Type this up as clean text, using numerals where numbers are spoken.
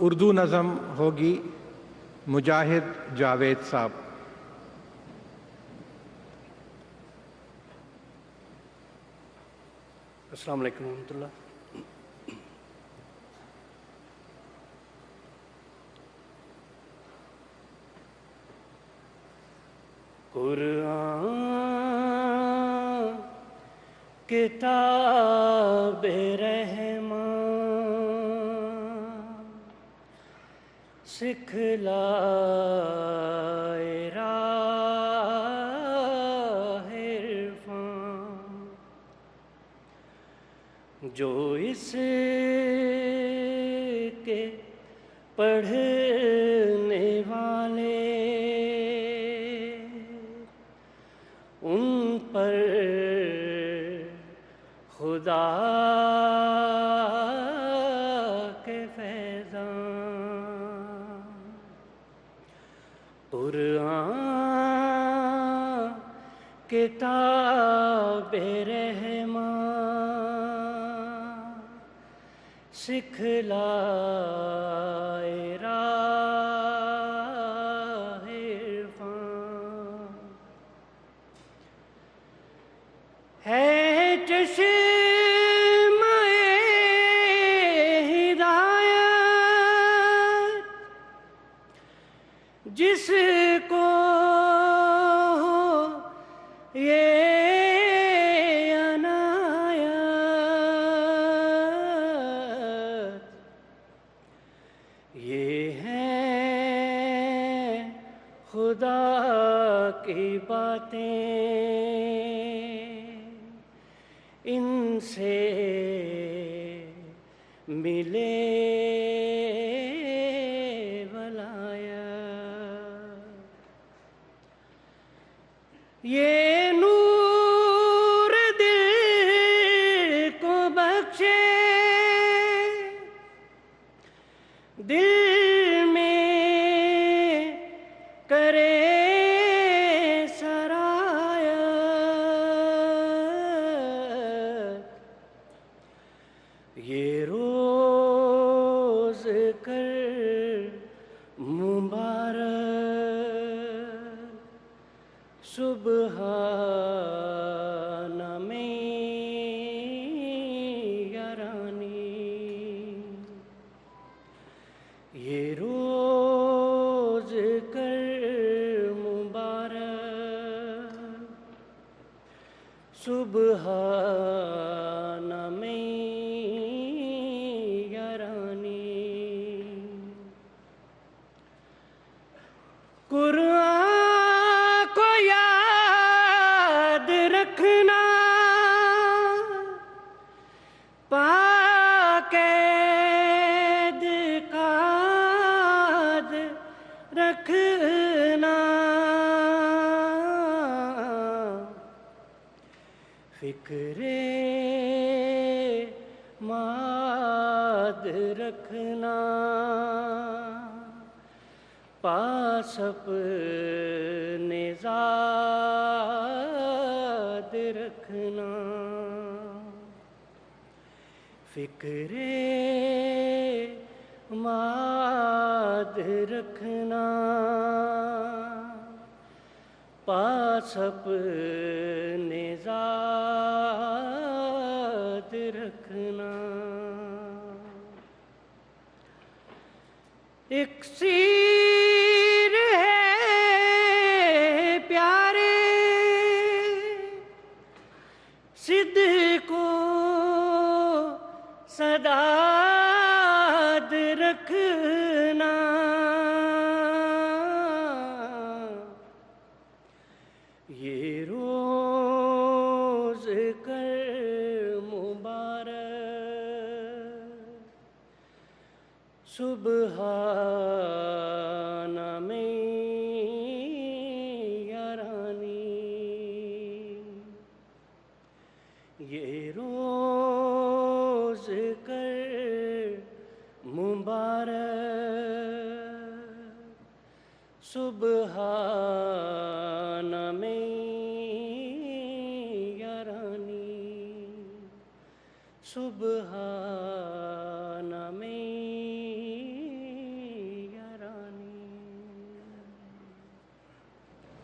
اردو نظم ہوگی مجاہد جاوید صاحب۔ السلام علیکم ورحمۃ اللہ۔ قرآن کتاب رحمان سکھلائے راہ عرفان، جو اس کے پڑھنے والے ان پر خدا کے فیضان۔ قرآن کتاب رحمان سکھلائے راہ عرفان، ہے چشمہ ہدایت جس کو یہ عنایت، یہ ہیں خدا کی باتیں، ان سے ملے ولایت، یہ نور دل کو بخشے، دل میں کرے سرایت، یہ روز کر مبارک سبحان میں یارانی، یہ روز کر مبارک سبحان میں یارانی۔ قرآن کو یاد رکھنا، پاک اعتقاد رکھنا، فکر ماد رکھنا، پاس اپنے ذات رکھنا، فکر ماد رکھنا، پاس اپنے ذات رکھنا، اکسیر ہے پیارے صدق کو صداد رکھنا، یہ روز کر مبارک سبحان میں یارانی، یہ روز کر مبارک سبحان میں یارانی، سبحان